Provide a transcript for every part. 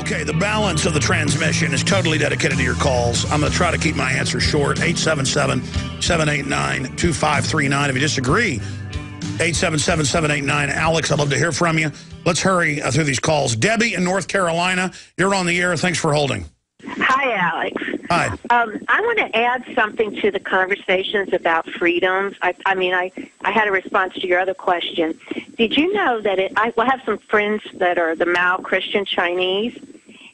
Okay, the balance of the transmission is totally dedicated to your calls. I'm going to try to keep my answers short. 877-789-2539. If you disagree, 877-789-ALEX. I'd love to hear from you. Let's hurry through these calls. Debbie in North Carolina, you're on the air. Thanks for holding. Hi, Alex. Hi. I want to add something to the conversations about freedoms. I had a response to your other question. Did you know that I have some friends that are the Mao Christian Chinese,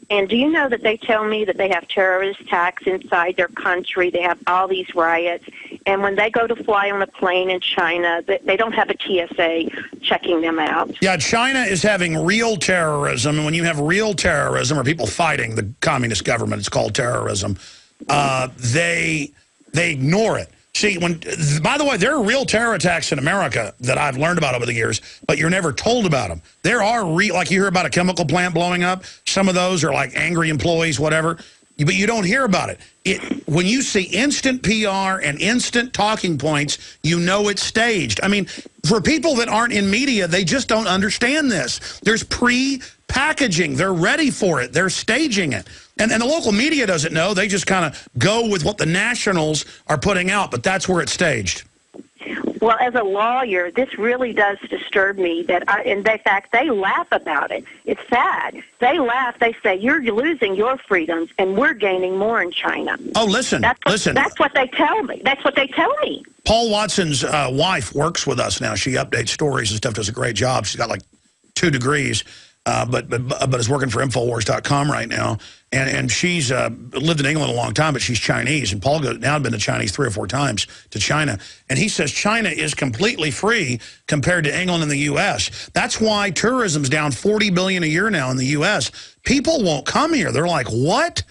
and do you know that they tell me that they have terrorist attacks inside their country? They have all these riots, and when they go to fly on a plane in China, they don't have a TSA checking them out. Yeah, China is having real terrorism, and when you have real terrorism, or people fighting the communist government, it's called terrorism, they ignore it. See, by the way, there are real terror attacks in America that I've learned about over the years, but you're never told about them. There are like you hear about a chemical plant blowing up. Some of those are like angry employees, whatever. But you don't hear about it. When you see instant PR and instant talking points, you know it's staged. I mean, for people that aren't in media, they just don't understand this. There's pre-packaging. They're ready for it. They're staging it. And the local media doesn't know. They just kind of go with what the nationals are putting out, but that's where it's staged. Well, as a lawyer, this really does disturb me. In fact, they laugh about it. It's sad. They laugh. They say, you're losing your freedoms, and we're gaining more in China. Oh, listen. That's what they tell me. That's what they tell me. Paul Watson's wife works with us now. She updates stories and stuff, does a great job. She's got like 2 degrees, but is working for Infowars.com right now. And she's lived in England a long time, but she's Chinese. And Paul now has been to Chinese 3 or 4 times to China. And he says China is completely free compared to England and the U.S. That's why tourism's down $40 billion a year now in the U.S. People won't come here. They're like, what?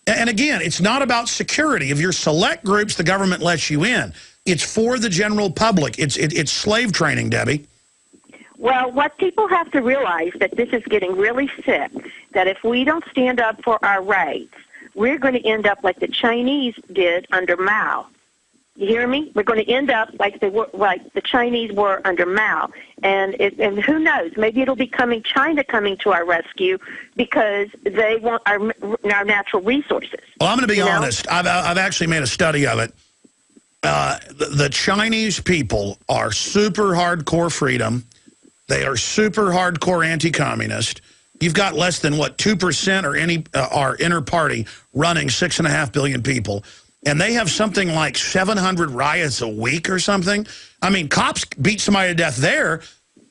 And again, it's not about security. If you're select groups, the government lets you in. It's for the general public. It's slave training, Debbie. Well, what people have to realize that this is getting really sick, that if we don't stand up for our rights, we're going to end up like the Chinese did under Mao. You hear me? We're going to end up like the Chinese were under Mao. And who knows? Maybe it'll be China coming to our rescue because they want our natural resources. Well, I'm going to be honest. I've actually made a study of it. The Chinese people are super hardcore freedom. They are super hardcore anti-communist. You've got less than, 2% are inner party running 6.5 billion people. And they have something like 700 riots a week or something. I mean, cops beat somebody to death there.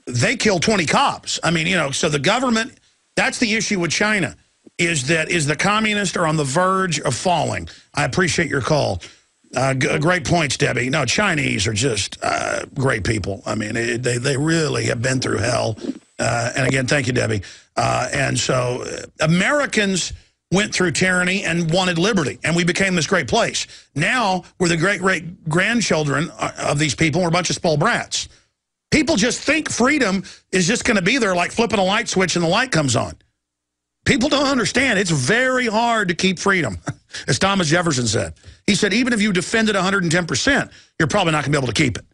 They kill 20 cops. I mean, so the government, that's the issue with China, is the communists are on the verge of falling. I appreciate your call. Great points, Debbie. No, Chinese are just great people. I mean, they really have been through hell. And again, thank you, Debbie. And so Americans went through tyranny and wanted liberty, and we became this great place. Now we're the great-great-grandchildren of these people. We're a bunch of spoiled brats. People just think freedom is just going to be there like flipping a light switch and the light comes on. People don't understand. It's very hard to keep freedom, as Thomas Jefferson said. He said, even if you defend it 110%, you're probably not going to be able to keep it.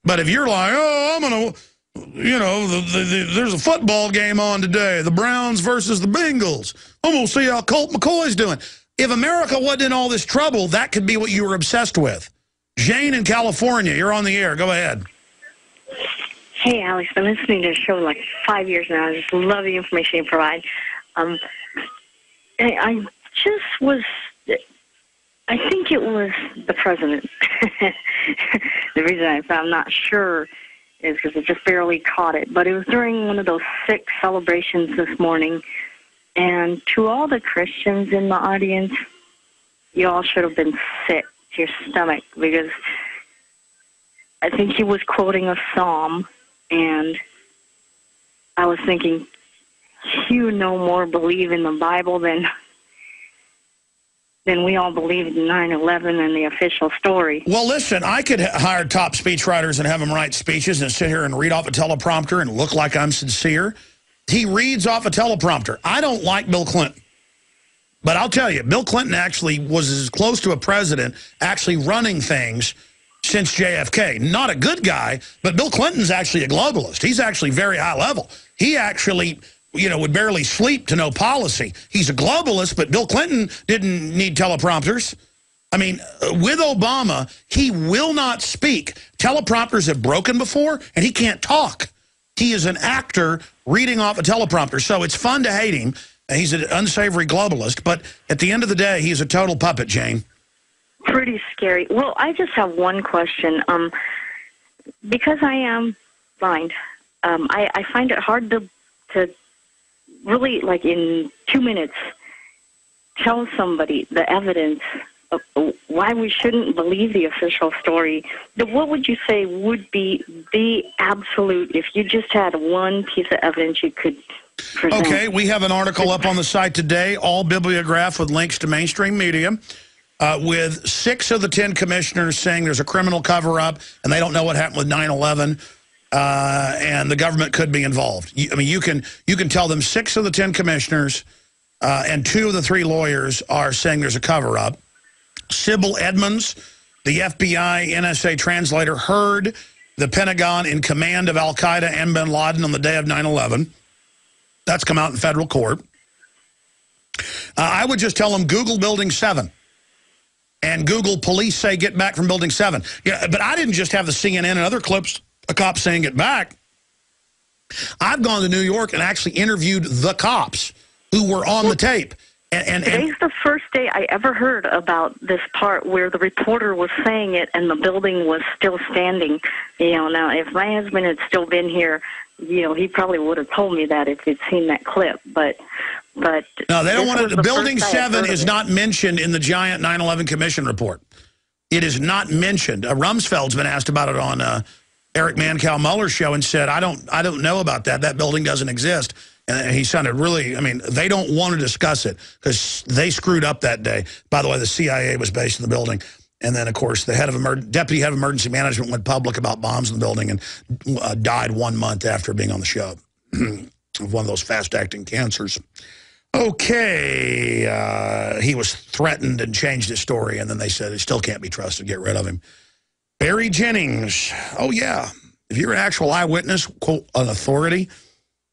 But if you're like, oh, I'm going to, there's a football game on today, the Browns versus the Bengals. I'm going to see how Colt McCoy's doing. If America wasn't in all this trouble, that could be what you were obsessed with. Jane in California, you're on the air. Go ahead. Hey, Alex, I've been listening to the show like 5 years now. I just love the information you provide. I think it was the president. The reason I'm not sure is because I just barely caught it. But it was during one of those sick celebrations this morning. And to all the Christians in the audience, you all should have been sick to your stomach because I think he was quoting a psalm. And I was thinking, you no more believe in the Bible than we all believe in 9/11 and the official story. Well, listen, I could hire top speechwriters and have them write speeches and sit here and read off a teleprompter and look like I'm sincere. He reads off a teleprompter. I don't like Bill Clinton. But I'll tell you, Bill Clinton actually was as close to a president actually running things since JFK. Not a good guy, but Bill Clinton's actually a globalist. He's actually very high level. He actually would barely sleep to know policy. He's a globalist, but Bill Clinton didn't need teleprompters. I mean, with Obama, he will not speak. Teleprompters have broken before, and he can't talk. He is an actor reading off a teleprompter, so it's fun to hate him. He's an unsavory globalist, but at the end of the day, he's a total puppet, Jane. Pretty scary. Well, I just have one question. Because I am blind, I find it hard to really, like in 2 minutes, tell somebody the evidence of why we shouldn't believe the official story. What would you say would be the absolute, if you just had one piece of evidence you could present? Okay, we have an article up on the site today, all bibliograph with links to mainstream media, with 6 of the 10 commissioners saying there's a criminal cover-up and they don't know what happened with 9/11. And the government could be involved. I mean, you can tell them 6 of the 10 commissioners and 2 of the 3 lawyers are saying there's a cover-up. Sybil Edmonds, the FBI NSA translator, heard the Pentagon in command of al-Qaeda and bin Laden on the day of 9/11. That's come out in federal court. I would just tell them Google Building 7. And Google police say get back from Building 7. Yeah, but I didn't just have the CNN and other clips, a cop saying get back. I've gone to New York and actually interviewed the cops who were on the tape. And today's the first day I ever heard about this part where the reporter was saying it and the building was still standing. Now, if my husband had still been here, he probably would have told me that if he'd seen that clip. But no, they don't want to. Building 7 is not mentioned in the giant 9/11 Commission report. It is not mentioned. Rumsfeld's been asked about it on Eric Mancow Mueller's show and said, I don't know about that. That building doesn't exist. And he sounded really, I mean, they don't want to discuss it because they screwed up that day. By the way, the CIA was based in the building. And then, of course, the deputy head of emergency management went public about bombs in the building and died 1 month after being on the show of one of those fast-acting cancers. Okay, he was threatened and changed his story, and then they said he still can't be trusted, get rid of him. Barry Jennings, oh yeah, if you're an actual eyewitness, quote, an authority,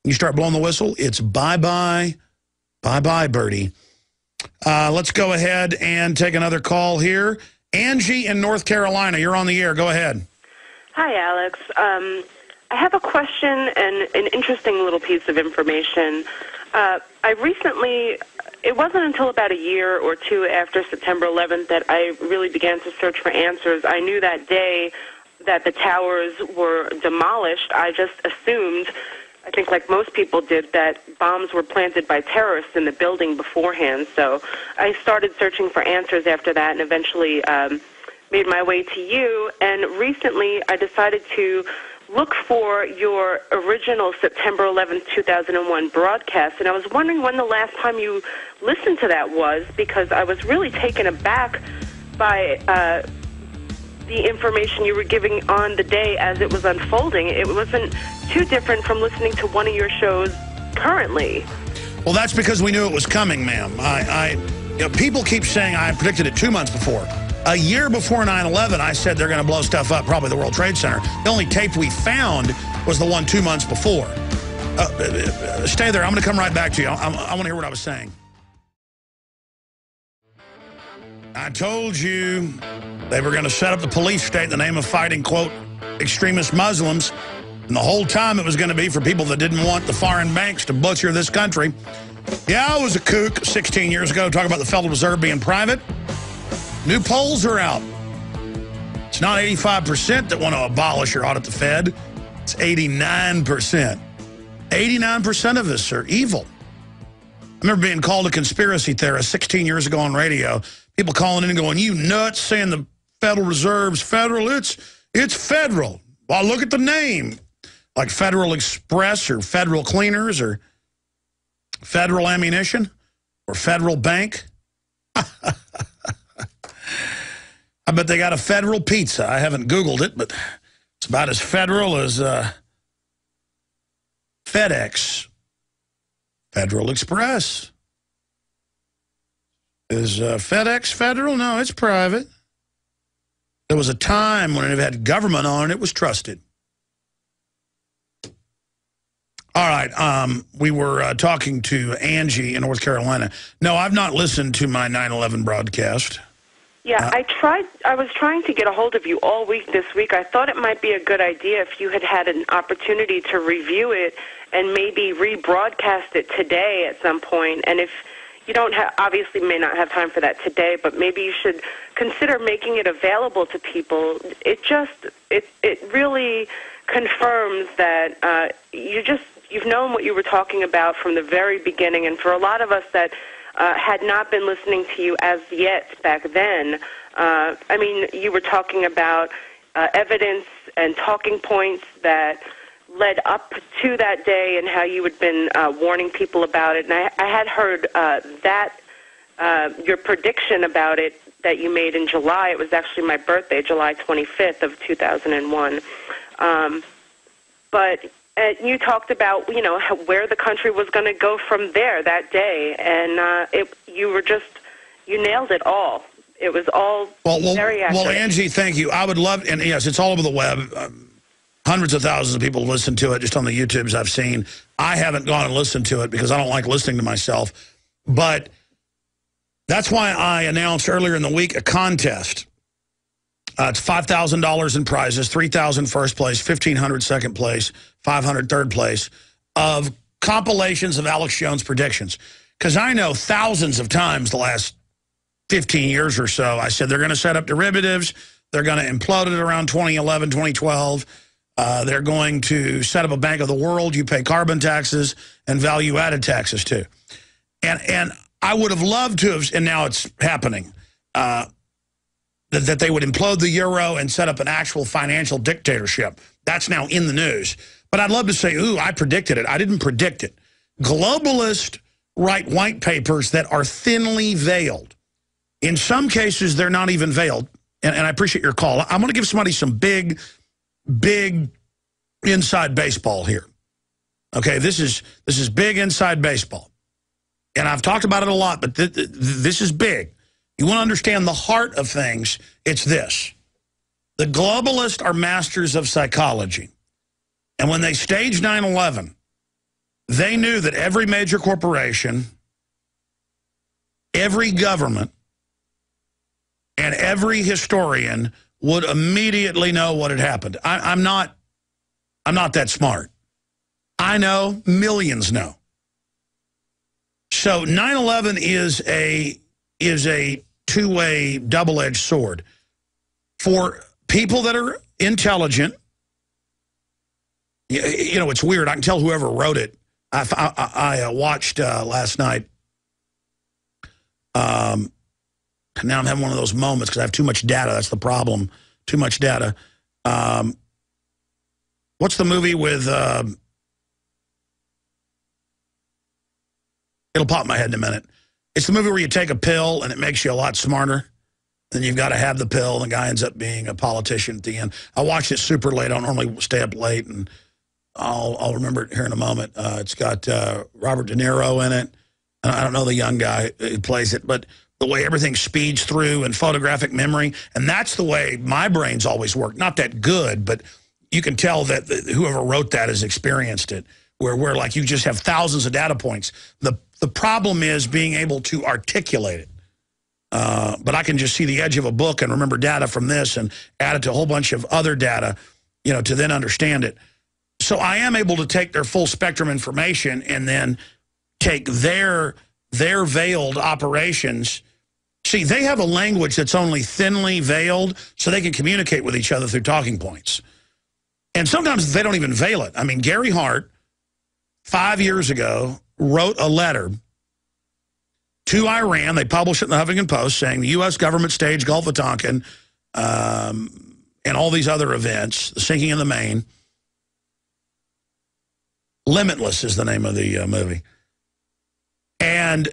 you start blowing the whistle, it's bye-bye, bye-bye, Birdie. Let's go ahead and take another call here. Angie in North Carolina, you're on the air. Go ahead. Hi, Alex. I have a question and an interesting little piece of information. I recently, it wasn't until about a year or 2 after September 11th that I really began to search for answers. I knew that day that the towers were demolished. I just assumed, I think like most people did, that bombs were planted by terrorists in the building beforehand. So I started searching for answers after that and eventually made my way to you. And recently I decided to look for your original September 11th, 2001 broadcast. And I was wondering when the last time you listened to that was, because I was really taken aback by the information you were giving on the day as it was unfolding. It wasn't too different from listening to one of your shows currently. Well, that's because we knew it was coming, ma'am. People keep saying I predicted it 2 months before. A year before 9/11, I said they're going to blow stuff up, probably the World Trade Center. The only tape we found was the one 2 months before. Stay there. I'm going to come right back to you. I want to hear what I was saying. I told you they were going to set up the police state in the name of fighting, quote, extremist Muslims. And the whole time it was going to be for people that didn't want the foreign banks to butcher this country. Yeah, I was a kook 16 years ago talking about the Federal Reserve being private. New polls are out. It's not 85% that want to abolish or audit the Fed. It's 89%. 89% of us are evil. I remember being called a conspiracy theorist 16 years ago on radio. People calling in and going, you nuts, saying the Federal Reserve's federal. It's federal. Well, look at the name. Like Federal Express or Federal Cleaners or Federal Ammunition or Federal Bank. I bet they got a federal pizza. I haven't Googled it, but it's about as federal as FedEx. Federal Express. Is FedEx federal? No, it's private. There was a time when it had government on it, it was trusted. All right. We were talking to Angie in North Carolina. No, I've not listened to my 9/11 broadcast. Yeah, I was trying to get a hold of you all week this week. I thought it might be a good idea if you had an opportunity to review it and maybe rebroadcast it today at some point. And if you don't have, obviously may not have time for that today, but maybe you should consider making it available to people. It really confirms that you've known what you were talking about from the very beginning. And for a lot of us that had not been listening to you as yet back then, I mean, you were talking about evidence and talking points that led up to that day and how you had been warning people about it. And I had heard your prediction about it that you made in July. It was actually my birthday, July 25th of 2001. But you talked about, where the country was going to go from there that day, and you nailed it all. It was all very accurate. Well, Angie, thank you. I would love, and yes, it's all over the web. Hundreds of thousands of people listen to it just on the YouTubes I've seen. I haven't gone and listened to it because I don't like listening to myself. But that's why I announced earlier in the week a contest. It's $5,000 in prizes, $3,000 first place, $1,500 second place, $500 third place, of compilations of Alex Jones predictions. Because I know thousands of times the last 15 years or so, I said they're going to set up derivatives, they're going to implode it around 2011, 2012, they're going to set up a Bank of the World, you pay carbon taxes and value-added taxes too. And I would have loved to have, and now it's happening, that they would implode the euro and set up an actual financial dictatorship. That's now in the news. But I'd love to say, ooh, I predicted it. I didn't predict it. Globalist write white papers that are thinly veiled. In some cases, they're not even veiled. And I appreciate your call. I'm going to give somebody some big inside baseball here. Okay, this is big inside baseball. And I've talked about it a lot, but this is big. You want to understand the heart of things, it's this. The globalists are masters of psychology. And when they staged 9/11, they knew that every major corporation, every government, and every historian would immediately know what had happened. I'm not that smart. I know, millions know. So 9/11 is a two-way, double-edged sword. For people that are intelligent, it's weird. I can tell whoever wrote it. I watched last night. Now I'm having one of those moments because I have too much data. That's the problem. Too much data. What's the movie with... it'll pop in my head in a minute. It's the movie where you take a pill and it makes you a lot smarter. Then you've got to have the pill, and the guy ends up being a politician at the end. I watched it super late. I don't normally stay up late, and I'll remember it here in a moment. It's got Robert De Niro in it. I don't know the young guy who plays it, but the way everything speeds through and photographic memory, and that's the way my brain's always worked. Not that good, but you can tell that whoever wrote that has experienced it, where like you just have thousands of data points. The problem is being able to articulate it. But I can just see the edge of a book and remember data from this and add it to a whole bunch of other data, to then understand it. So I am able to take their full spectrum information and then take their veiled operations. See, they have a language that's only thinly veiled so they can communicate with each other through talking points. And sometimes they don't even veil it. I mean, Gary Hart, 5 years ago, wrote a letter to Iran. They published it in the Huffington Post saying the U.S. government staged Gulf of Tonkin and all these other events, the sinking of the Maine. Limitless is the name of the movie. And,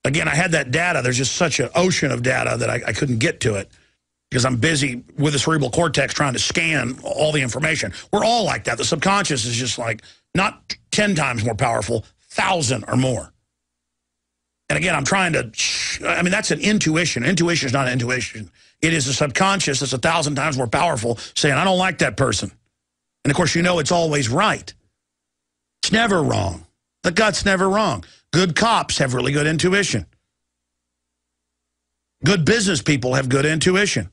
again, I had that data. There's just such an ocean of data that I couldn't get to it because I'm busy with the cerebral cortex trying to scan all the information. We're all like that. The subconscious is just like not 10 times more powerful, 1,000 or more. And again, I'm trying to, that's an intuition. Intuition is not an intuition. It is a subconscious that's 1,000 times more powerful saying, I don't like that person. And of course, it's always right. It's never wrong. The gut's never wrong. Good cops have really good intuition. Good business people have good intuition.